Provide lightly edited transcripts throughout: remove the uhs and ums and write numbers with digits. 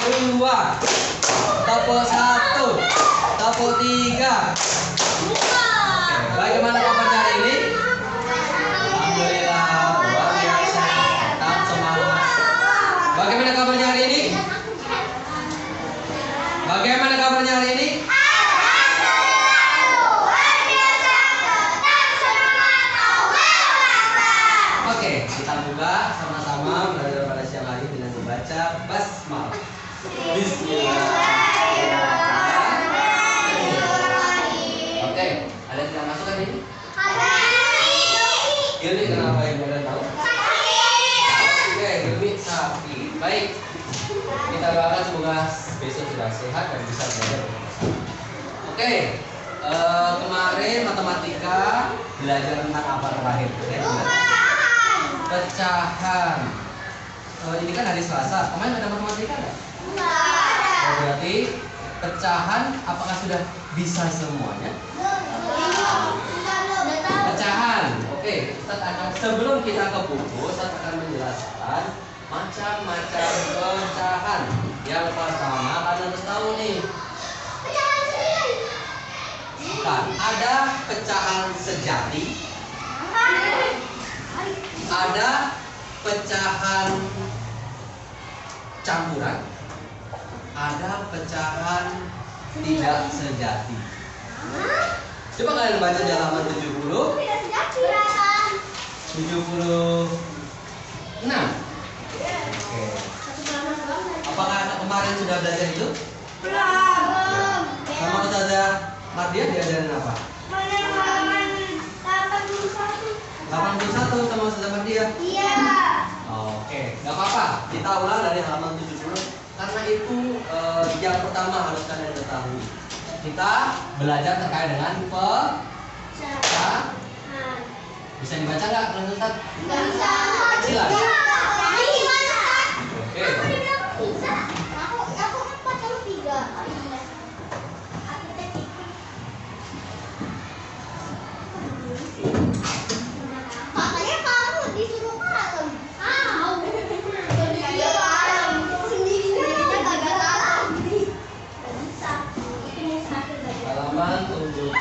2, tepuk 1, tepuk 3. Oke, bagaimana kabarnya hari ini? Alhamdulillah, luar biasa, tetap semangat. Bagaimana kabarnya hari ini? Bagaimana kabarnya hari ini? Oke, kita buka sama-sama belajar pada siang hari dengan membaca basmalah. Bismillahirrahmanirrahim. Oke, ada yang tidak masuk kan ini? Ini kenapa yang ada tahu? Oke, ini sapi. Baik, kita doakan semoga besok sudah sehat dan bisa belajar bersama. Oke, kemarin matematika belajar tentang apa terakhir? Pecahan. Ini kan hari Selasa. Kemarin ada matematika nggak? Oh, berarti pecahan apakah sudah bisa semuanya? Pecahan. Oke, Ustaz akan sebelum kita ke buku, Ustaz akan menjelaskan macam-macam pecahan. Yang pertama kalian harus tahu nih. Bukan, ada pecahan sejati. Ada pecahan campuran, ada pecahan tidak sejati. Coba kalian baca di halaman 76. Oke. Apakah kemarin sudah belajar itu? Belum. Sama Ustazah Mardia diajarin apa? 81 sama Ustazah Mardia? Iya. Oke, nggak apa-apa. Kita ulang dari halaman 70 karena itu yang pertama harus kalian ketahui. Kita belajar terkait dengan pecahan. Bisa dibaca nggak, Kalian Ustaz? Nggak bisa. Silakan. Oke. Aku dibilang bisa. Aku 4 kalau 3. Makanya kamu disuruh kalem. Dia kalem. Sendirinya kagak kalem. Nggak bisa. Ini sakit lagi. Halaman 70.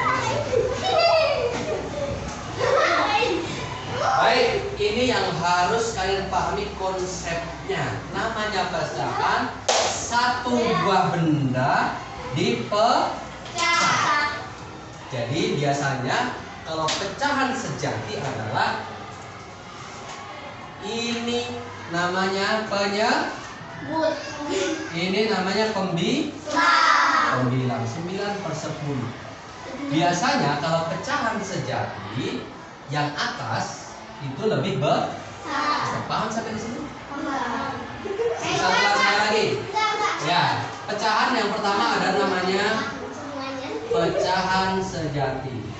Baik, ini yang harus kalian pahami konsepnya. Namanya pecahan, satu buah benda dipecah. Jadi biasanya kalau pecahan sejati adalah ini namanya But. ini namanya pembilang 9/10. Biasanya kalau pecahan sejati yang atas itu lebih besar. Paham sampai di sini? Bisa ulang sekali lagi. Ya, pecahan yang pertama ada namanya pecahan sejati.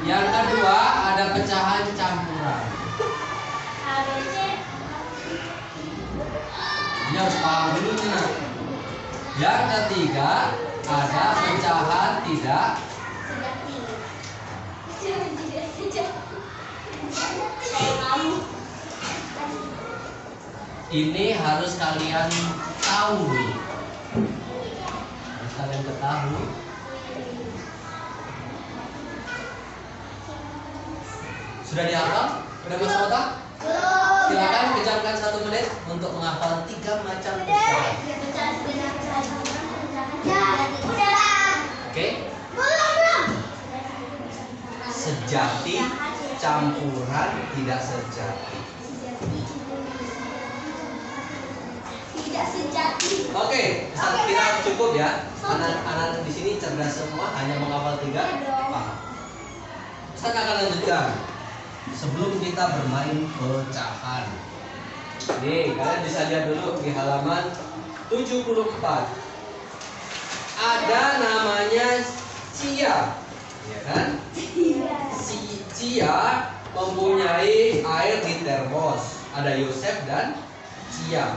Yang kedua ada pecahan campuran. Ini harus paham dulu nih, Nak. Yang ketiga ada pecahan tidak. Ini harus kalian tahu nih. Harus kalian ketahui. Sudah dihafal? Sudah masuk otak? Silakan kejamkan 1 menit untuk menghafal 3 macam pecahan. Oke? Sejati, campuran, tidak sejati. Tidak sejati. Oke, kita cukup ya. Anak-anak di sini cerdas semua, hanya menghafal 3 paham. Ustaz akan lanjutkan. Sebelum kita bermain pecahan. Nih, kalian bisa lihat dulu di halaman 74. Ada namanya Cia, ya kan? Si Cia mempunyai air di termos. Ada Yosef dan Cia.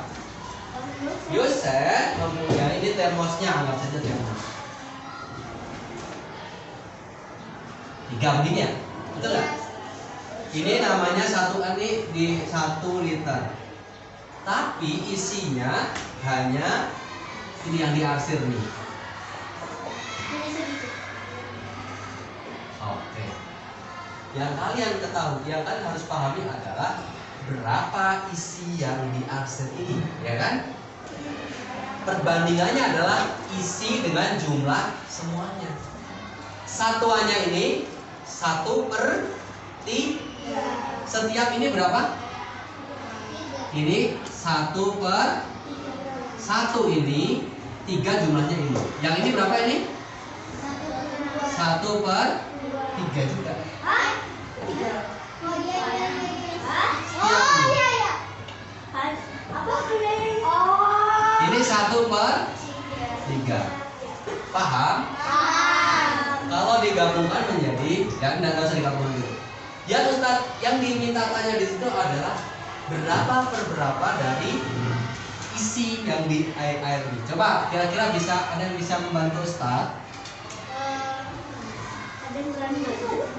Yosef mempunyai di termosnya, anggap saja termos. 3 begini ya, betul nggak? Ini namanya satu ini di 1 liter. Tapi isinya hanya ini yang diarsir nih. Oke. Yang kalian ketahui, yang kalian harus pahami adalah berapa isi yang diarsir ini, ya kan? Perbandingannya adalah isi dengan jumlah semuanya. Satuannya ini 1/3. Setiap ini berapa? Ini 1/1 ini 3 jumlahnya ini. Yang ini berapa ini? 1/3 juga. Ini 1/3. Paham? Kalau digabungkan menjadi, ya enggak usah digabungkan dulu. Yang diminta tanya di situ adalah berapa per berapa dari isi yang di air ini. Coba kira-kira ada yang bisa membantu Ustaz?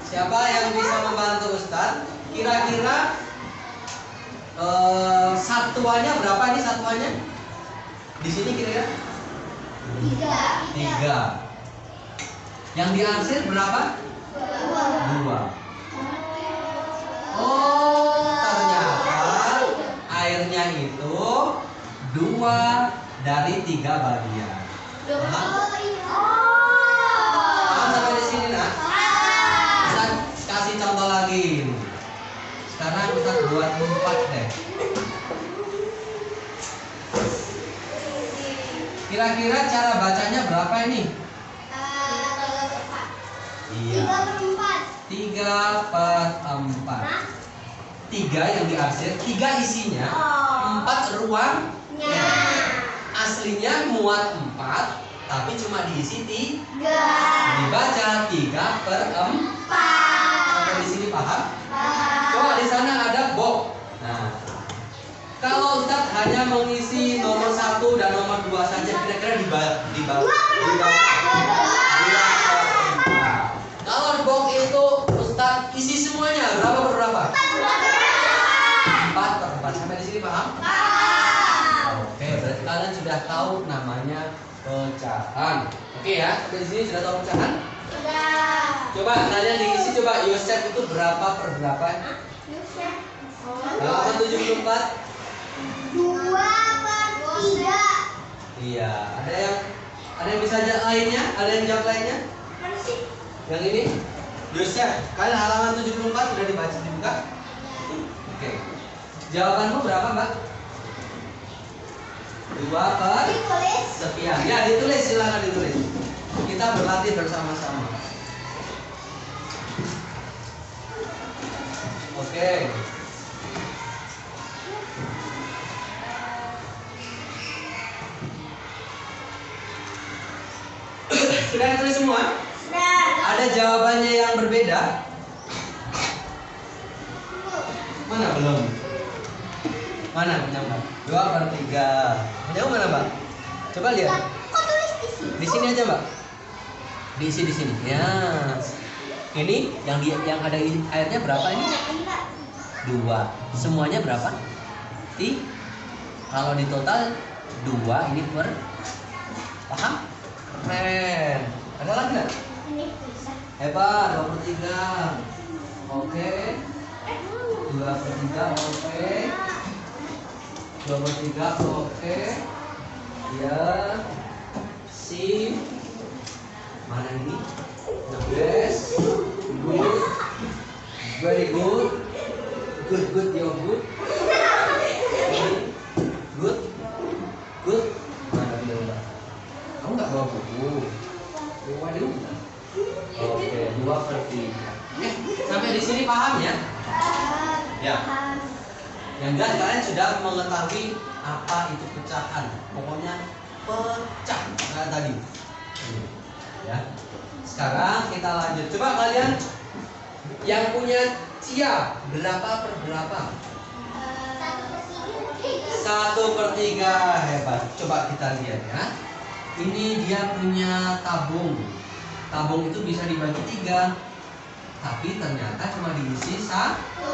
Siapa yang bisa membantu Ustaz? Kira-kira satuannya berapa ini satuannya? Di sini kira-kira? 3. Yang diarsir berapa? 2. Oh, ternyata airnya itu 2 dari 3 bagian. Paham sampai di sini nak? Kita kasih contoh lagi. Sekarang kita buat 4 deh. Kira-kira cara bacanya berapa ini? 3/4. 3 yang diarsir, 3 isinya, 4 ruangnya. Aslinya muat 4, tapi cuma diisi 3. Dibaca 3/4. Sampai di sini paham? Coba di sana ada box. Nah, kalau Ustaz hanya mengisi nomor 1 dan nomor 2 saja, kira-kira dibaca. Kalau box itu Ustaz isi semuanya berapa per berapa? 4/4. Sampai di sini paham? Oke, berarti kalian sudah tahu namanya pecahan. Oke ya, sampai di sini sudah tahu pecahan? Sudah. Coba kalian diisi, coba Yosef itu berapa per berapa? Halaman 74. 2/3. Iya, ada yang bisa jawab lainnya? Ada yang jawab lainnya? Mana sih? Yang ini? Yosef, kalian halaman 74 sudah dibuka? Oke. Jawabanmu berapa, Mbak? 2 per Ditulis. sekian. Ya, ditulis, silakan ditulis. Kita berlatih bersama-sama. Oke. Sudah ditulis semua? Sudah. Ada jawabannya yang berbeda? Mana belum? Mana punya Mbak? 2/3. Punya mana Mbak? Coba lihat. Kok tulis di sini? Di sini aja Mbak. Diisi di sini. Ya. Ini yang ada airnya berapa ini? 2. Semuanya berapa? Kalau di total 2 ini per. Paham? Keren. Ada lagi nggak? Ini bisa. Hebat, 2/3. Oke. 2/3 oke. 2/3 oke. Ya. Si. Mana ini? The best. Good. Very good. Good, you're good. Good. Good. Mana dia Mbak? Kamu nggak bawa buku? Waduh. Oke, 2/3. Sampai di sini paham ya? Ya. Yang jelas kalian sudah mengetahui apa itu pecahan. Pokoknya pecah kayak tadi. Ya. Sekarang kita lanjut. Coba kalian yang punya Cia berapa per berapa? 1/3. Hebat. Coba kita lihat ya. Ini dia punya tabung. Tabung itu bisa dibagi 3. tapi ternyata cuma diisi satu.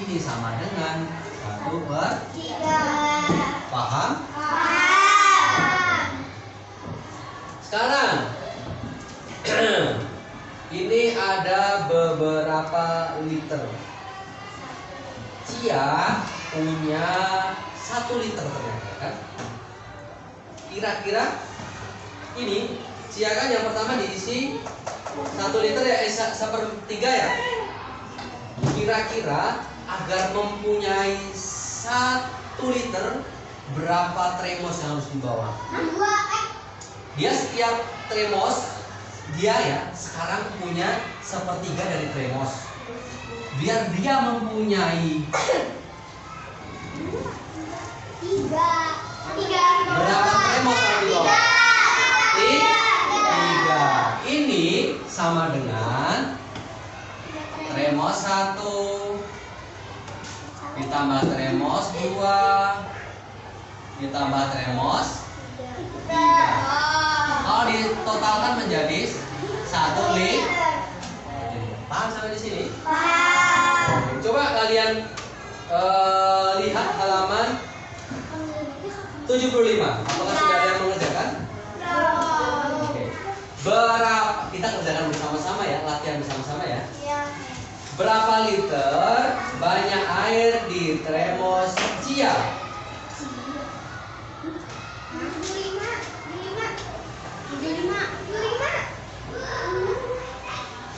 Ini sama dengan 1/3. Paham? Sekarang ini ada beberapa liter. Cia punya 1 liter ternyata kan? Kira-kira ini Cia kan yang pertama diisi 1 liter ya, 1/3 ya. Kira-kira agar mempunyai 1 liter berapa tremos yang harus dibawa? Dia setiap tremos dia ya sekarang punya 1/3 dari tremos. Biar dia mempunyai berapa tremos yang dibawa? 3. Ini sama dengan tremos 1 ditambah tremos 2 ditambah tremos 3. Kalau ditotalkan menjadi 1 liter. Paham sampai di sini? Oke, coba kalian lihat halaman 75. Apakah sudah ada yang mengerjakan? Oke. Berapa? Kita kerjakan bersama-sama ya, latihan bersama-sama ya. Berapa liter banyak air di tremos Cia?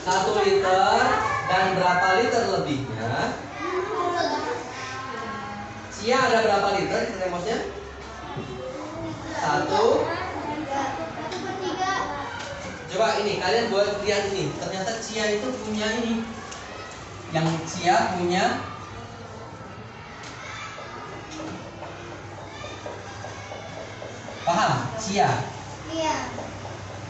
1 liter dan berapa liter lebihnya? Cia ada berapa liter di tremosnya? 1. Coba ini kalian buat lihat ini. Ternyata Cia itu punya ini. Yang Cia punya paham? Cia. Iya.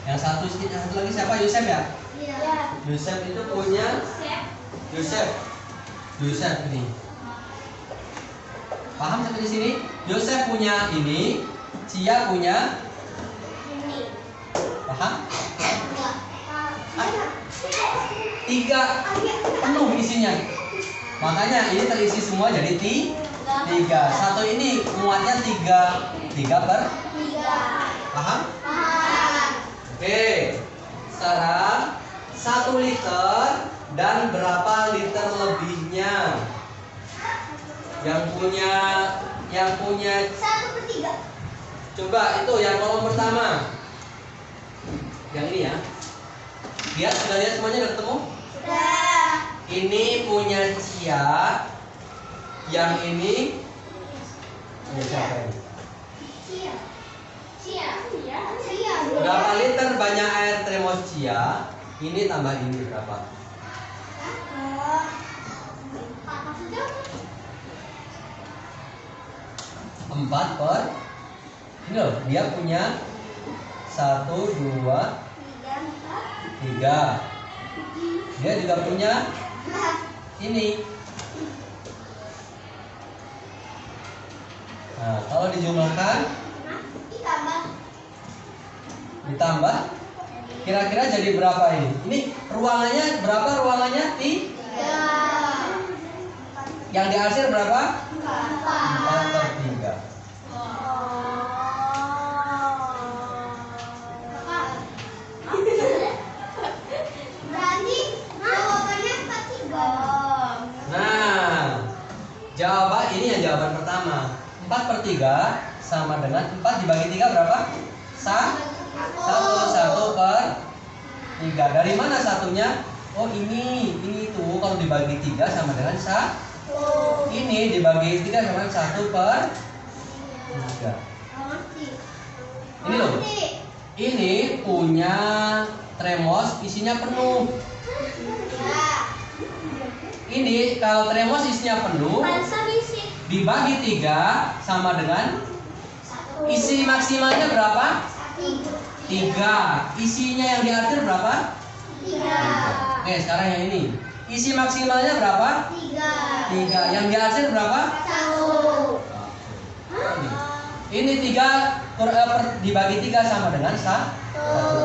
Yang satu lagi siapa? Yosef ya? Iya. Yosef itu punya Yosef ini. Paham sampai di sini? Yosef punya ini, Cia punya paham? 3 penuh isinya. Makanya ini terisi semua jadi 3. Satu ini muatnya 3/3. Paham? Oke. Sekarang 1 liter dan berapa liter lebihnya? Yang punya 1/3. coba itu yang kolom pertama. Yang ini ya. Lihat, sudah lihat semuanya, udah ketemu? Sudah. Ini punya Cia. Yang ini punya siapa ini? Cia. Berapa liter banyak air tremos Cia? Ini tambah ini berapa? 4 per ini loh, dia punya 1, 2, 3. Dia juga punya ini. Nah, kalau dijumlahkan ditambah kira-kira jadi berapa ini? Ini ruangannya berapa ruangannya? 3. Yang diarsir berapa? 4/3. Berarti jawabannya 4/3. Nah, jawaban ini yang jawaban pertama. 4/3 sama dengan 4 dibagi 3 berapa? 1/3. Dari mana satunya? Oh ini tuh kalau dibagi 3 sama dengan 1. Ini dibagi 3 sama dengan 1/3. Ini loh. Ini punya tremos isinya penuh. Ini kalau tremos isinya penuh dibagi 3 sama dengan isi maksimalnya berapa? 3. Isinya yang diarsir berapa? 3. Oke, sekarang yang ini. Isi maksimalnya berapa? 3. Yang diarsir berapa? 1. Ini 3 dibagi 3 sama dengan 1.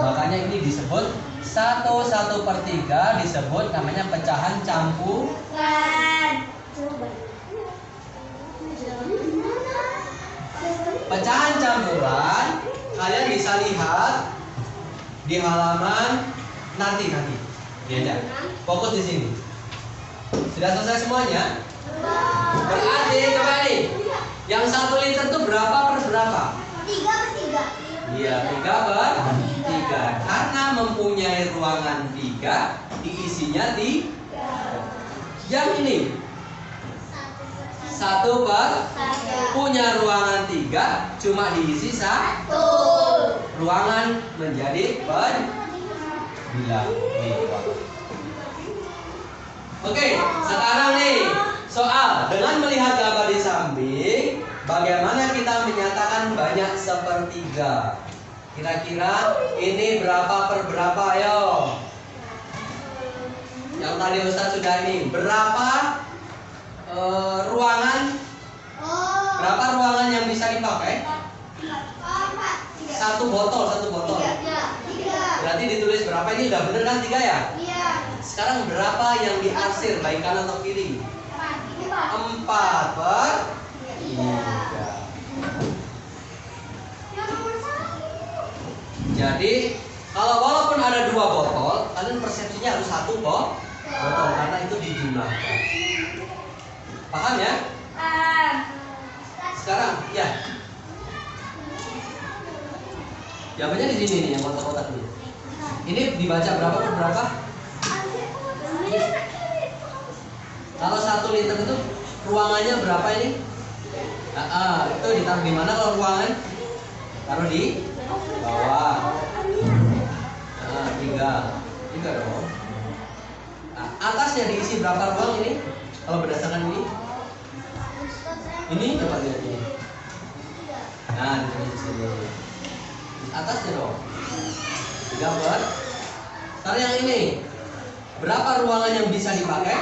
Makanya ini disebut 1/3 disebut namanya pecahan campuran. Pecahan campuran kalian bisa lihat di halaman nanti. Diajak. Fokus di sini. Sudah selesai semuanya? Berarti coba nih. Yang 1 liter itu berapa per berapa? 3/3. Iya, 3/3. Karena mempunyai ruangan 3, diisinya di yang ini 1/1 punya ruangan 3, cuma diisi 1. Ruangan menjadi bilang. Oke, sekarang nih soal dengan melihat gambar di samping, bagaimana kita menyatakan banyak sepertiga? Kira-kira ini berapa per berapa? Ayo. Yang tadi Ustadz sudah ini. Berapa ruangan? Berapa ruangan yang bisa dipakai? 1 botol. Berarti ditulis berapa? Ini udah bener kan 3 ya? Iya. Sekarang berapa yang diarsir, baik kanan atau kiri? 4/3. Jadi kalau walaupun ada 2 botol, kalian persepsinya harus 1 botol karena itu dijumlahkan. Paham ya? Sekarang ya. Jawabannya di sini nih yang kotak-kotak dulu. Ini dibaca berapa per berapa? Kalau 1 liter itu ruangannya berapa ini? Itu ditaruh di mana kalau ruangan? Taruh di bawah. 3 dong. Atasnya diisi berapa ruang ini? Kalau berdasarkan ini? Ini coba lihat ini. Nah, ditulis di sini. Atasnya dong. 3/. Sekarang yang ini. Berapa ruangan yang bisa dipakai?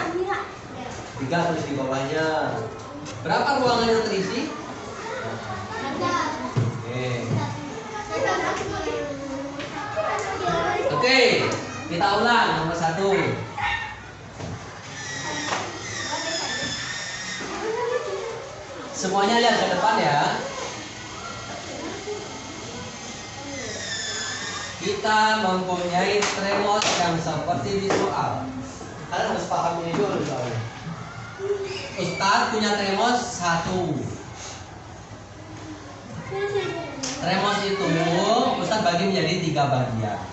3 tulis di bawahnya. Berapa ruangan yang terisi? Oke, kita ulang nomor 1. Semuanya lihat ke depan ya. Kita mempunyai tremos yang seperti di soal. Kalian harus paham ini dulu soalnya. Ustadz punya tremos 1. Tremos itu Ustadz bagi menjadi 3 bagian.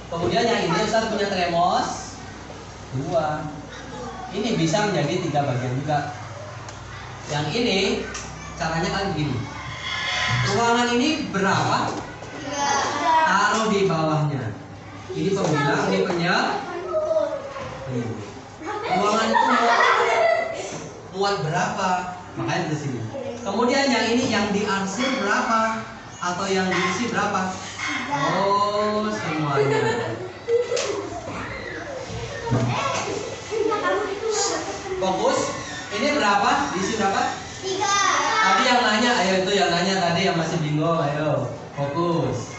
Kemudian yang ini Ustadz punya tremos 2. Ini bisa menjadi 3 bagian juga. Yang ini caranya kan begini. Ruangan ini berapa? 3. Taruh di bawahnya. Ini pembilang, ini penyebab. Ruangan itu muat berapa? Makanya di sini. Kemudian yang ini yang diarsir berapa? Atau yang diisi berapa? Oh, semuanya. Fokus. Ini berapa? Diisi berapa? 3. Tadi yang nanya, ayo itu yang nanya tadi yang masih bingung, ayo fokus.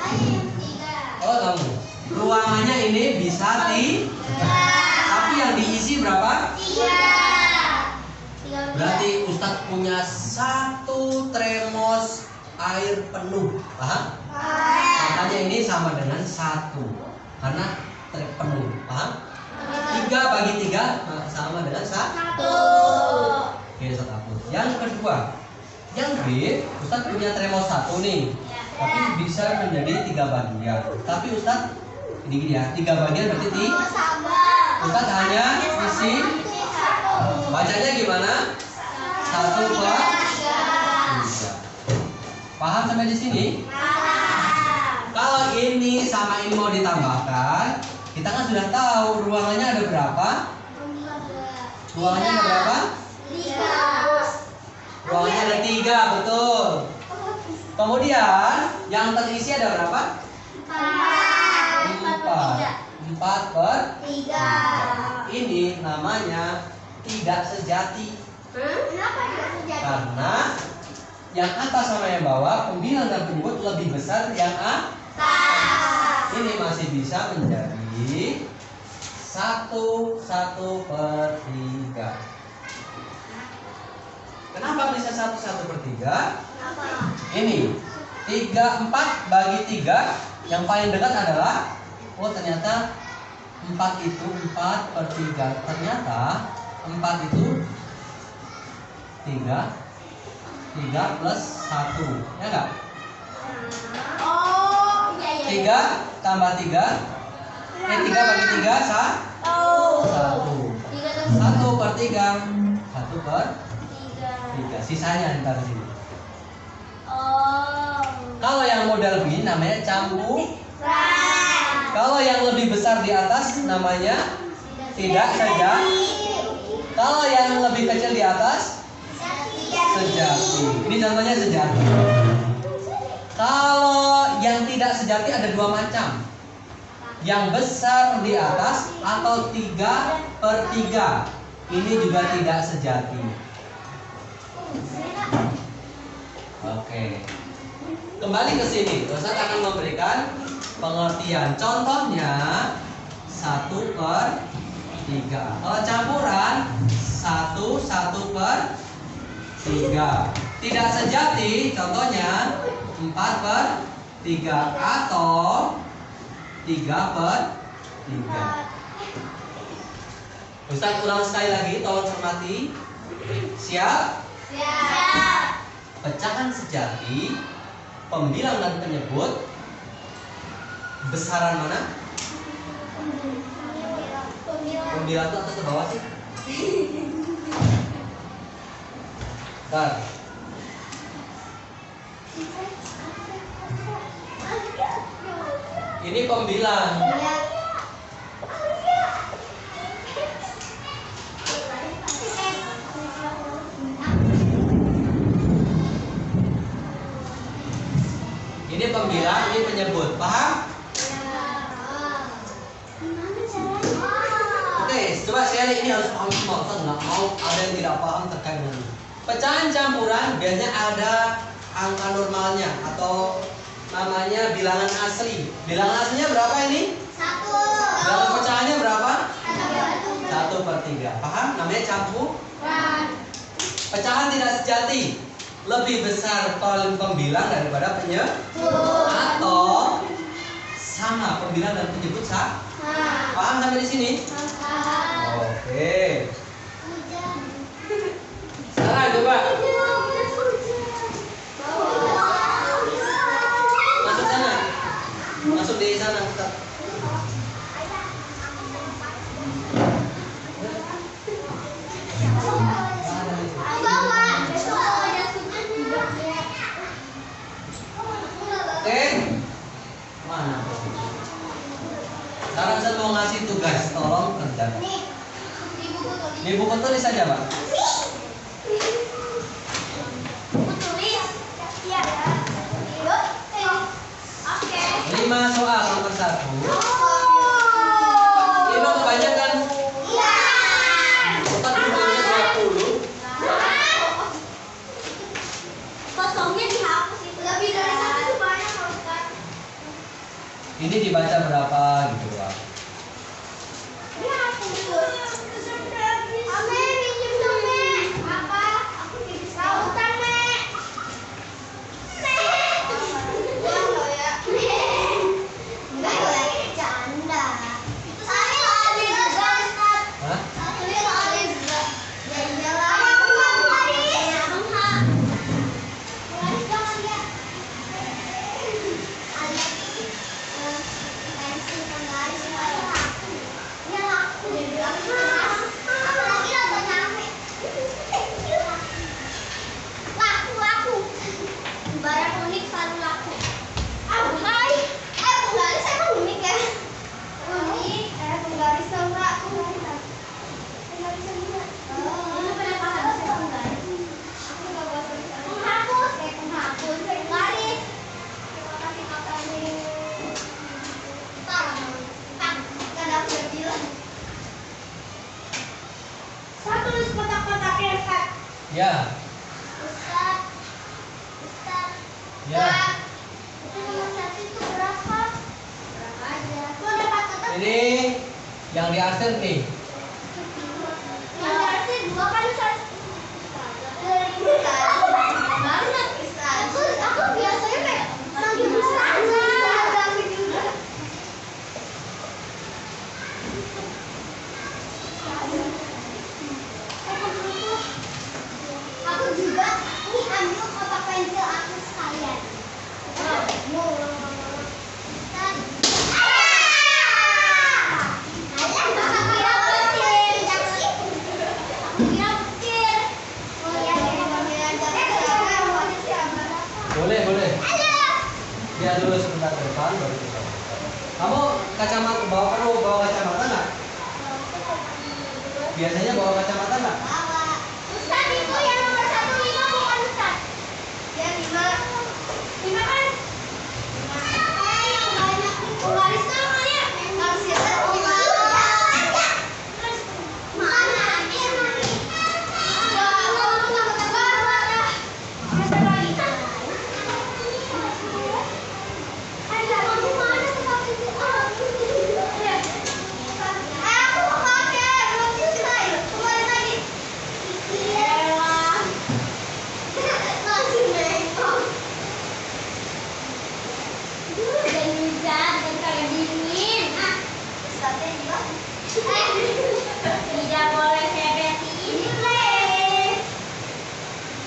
3. Oh kamu. Ruangannya ini bisa tapi yang diisi berapa? 3. Berarti Ustadz punya 1 tremos air penuh, paham? Makanya ini sama dengan 1 karena penuh, paham? 3 bagi 3 sama dengan 1. Oke, Ustadz hapus. Yang kedua, yang B, Ustadz punya tremos 1 nih, tapi bisa menjadi 3 bagian. Tapi Ustadz ini gini ya, 3 bagian berarti Ustadz hanya isi. Bacanya gimana? 1/3. Paham sampai di sini? Kalau ini sama ini mau ditambahkan, kita kan sudah tahu ruangannya ada berapa? Ruangannya ada berapa? 3. Ruangannya ada 3, betul. Kemudian yang terisi ada berapa? 4/3. Ini namanya tidak sejati. Kenapa tidak sejati? Karena yang atas sama yang bawah, pembilang dan penyebut lebih besar yang atas. Ini masih bisa menjadi 1/3. Kenapa bisa 1/3? Ini 4 bagi 3, yang paling dekat adalah, oh ternyata 4 itu 4/3. Ternyata 4 itu 3 plus 1, ya enggak? Oh, iya iya. 3 tambah 3, 3 bagi 3 1. 1/3. 1/3. Sisanya ntar sini. Oh. Kalau yang model begini namanya campuran. Kalau yang lebih besar di atas namanya tidak sejati. Kalau yang lebih kecil di atas sejati. Ini contohnya sejati. Kalau yang tidak sejati ada 2 macam. Yang besar di atas atau 3/3. Ini juga tidak sejati. Oke. Kembali ke sini. Ustaz akan memberikan pengertian. Contohnya 1/3. Kalau campuran 1/3. Tidak sejati contohnya 4/3 atau 3/3. Ustaz ulang sekali lagi, tolong cermati. Siap? Siap. Pecahan sejati, pembilang dan penyebut. Besaran mana? Pembilang itu atas ke bawah sih? Bentar. Ini pembilang. Ini pembilang, ini penyebut. Paham? Oke, coba sekali ini harus paham semua. Ustaz nggak mau ada yang tidak paham terkait dengan ini. Pecahan campuran biasanya ada angka normalnya atau namanya bilangan asli. Bilangan aslinya berapa ini? 1. Bilangan pecahannya berapa? 1/3. Paham? Namanya campuran. Pecahan tidak sejati. Lebih besar pembilang daripada penyebut atau sama pembilang dan penyebut sama. Paham sampai di sini? Oke. Sekarang coba masuk sana. Masuk di sana. Oke. Mana? Sekarang saya mau ngasih tugas, tolong kerjakan. Di buku tulis saja, Pak. Oke. 5 soal nomor 1. Ini kebanyakan. Iya. Ustaz bukunya 20. Kosongnya dihapus itu. Lebih dari 1 itu banyak, Ustaz. Ini dibaca berapa gitu, Pak? Dihapus. Ame, minjem dong, Me. Apa? Aku jadi sautan, Me. Me. Enggak loh ya. Enggak loh ya, canda. Itu saya ada juga, Ustaz. Hah? Satu dia ada juga. Ya iyalah. Abang Haris. Abang Haris jangan ya. Alias pensi penggaris yang laku. Ya laku. Apalagi nonton nyampe. Laku. Barang unik selalu laku. Abang Haris. Penggaris emang unik ya? Unik. Penggaris sama penggaris. Ini pernah paham saya penggaris. Aku nggak bahasa penghapus, penghapus, penggaris. Terima kasih kakak ini. Tang, kan aku udah bilang. Saya tulis kotak-kotaknya, Ustaz. Ya. Ustaz. Ya. Itu nomor 1 itu berapa? Berapa? Ini yang di absen nih. Yang arti dua kan Ustaz. Banget Ustaz. Aku biasanya kayak manggil Ustaz. Aku juga. Aku juga ini ambil kotak pensil aku sekalian. Boleh. Lihat dulu sebentar ke depan baru kita. Kamu kacamata bawa kacamata nggak? Biasanya bawa kacamata nggak? Ustaz itu yang nomor 15 bukan Ustaz? Ya 5 kan? Yang banyak itu garis tuh namanya garis ya terus mana ada tidak boleh hebet ini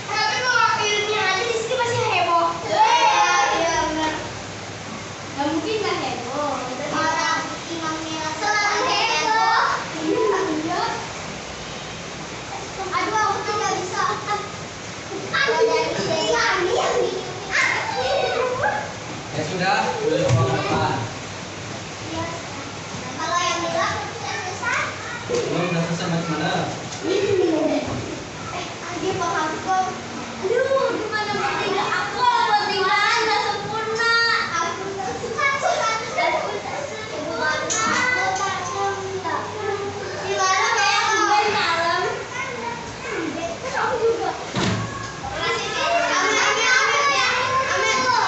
tapi kalau filmnya aja di sini masih heboh. Iya benar. Gak mungkin gak heboh. Orang imamnya selalu heboh. Iya. Aduh aku tuh gak bisa. Ini yang Ya sudah, boleh bawa ke depan. kalau yang bilang sudah selesai. Belum udah selesai macam mana? Dia paham kok. Aduh, gimana bertiga aku buat gimana nggak sempurna. Aku suka dan sempurna. Gimana kayak sampai malam. Terus aku juga. Ambil ya. Ambil tuh.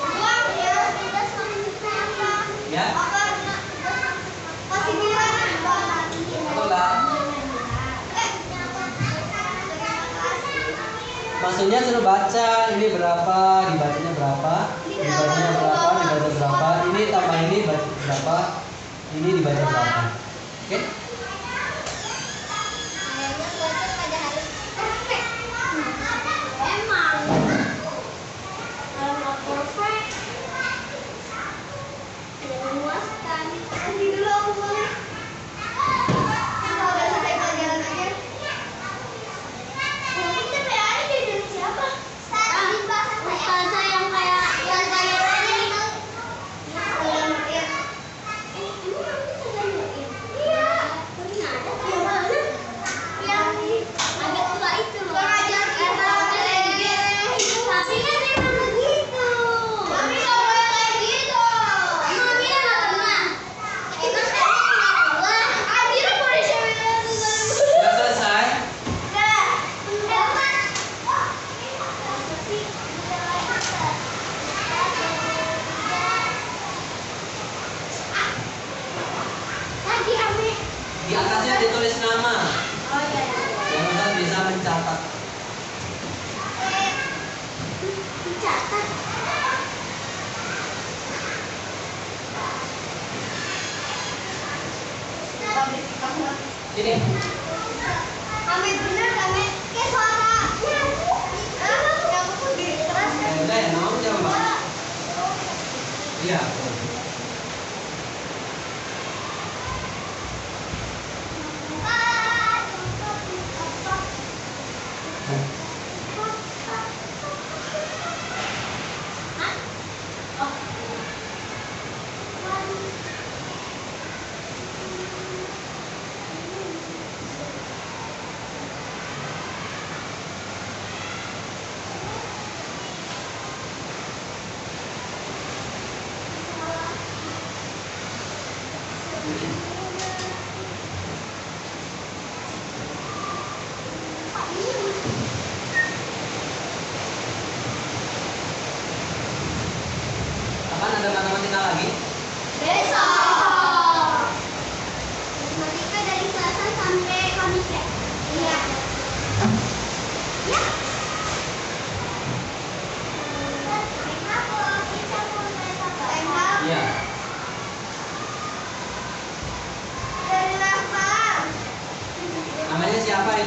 Buang ya. Kita sama Ya, masih bilang betul lah. Maksudnya suruh baca ini berapa, dibacanya berapa, dibacanya berapa, dibaca berapa, ini tambah ini baca berapa, ini dibaca berapa. Oke? kayaknya belajar pada harus perfect. Emang kalau nggak perfect tidak memuaskan. Nanti dulu aku boleh. Kalau udah selesai pelajaran aja. Nanti kita PR-nya jadi dari siapa? Ustazah yang kayak ini. Ustazah Mu'in. Emang nanti Ustazah Mu'in? Iya. Tapi nggak ada kan? Yang mana? Yang agak tua itu loh. Pengajar kita. Tapi kan emang begitu. Mami nggak boleh kayak gitu. Mami yang nggak pernah. Emang kan nggak pernah. Akhirnya boleh siapa yang Sudah selesai? Lagi ame. Di atasnya ditulis nama. Oh iya. Yang Ustaz bisa mencatat. Dicatat. Sini. Ame bener ame kayak suara. Yang aku di keras. Udah ya, nama siapa? Iya.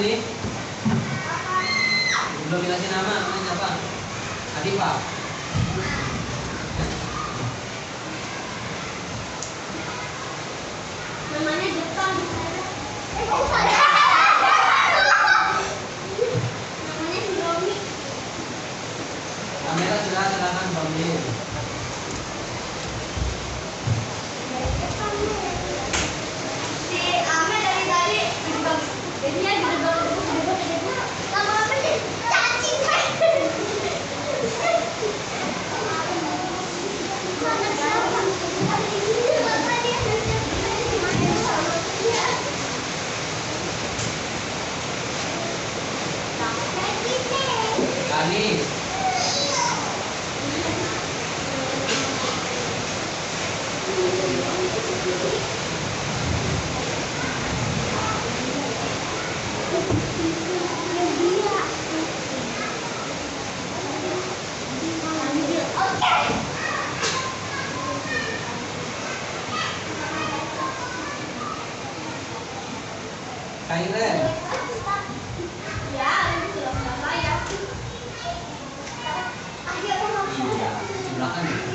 ini? Belum dikasih nama, namanya siapa? Adifa. Namanya Jepang. Kok saya? Namanya Hiromi. Kamera sudah silakan Bang. Si Ame dari tadi jebak. Jadinya jebak. Lama apa sih? Cacing. Kanis. Kairen. Ya, ini sudah selesai ya. Akhirnya Iya, sebelah kan.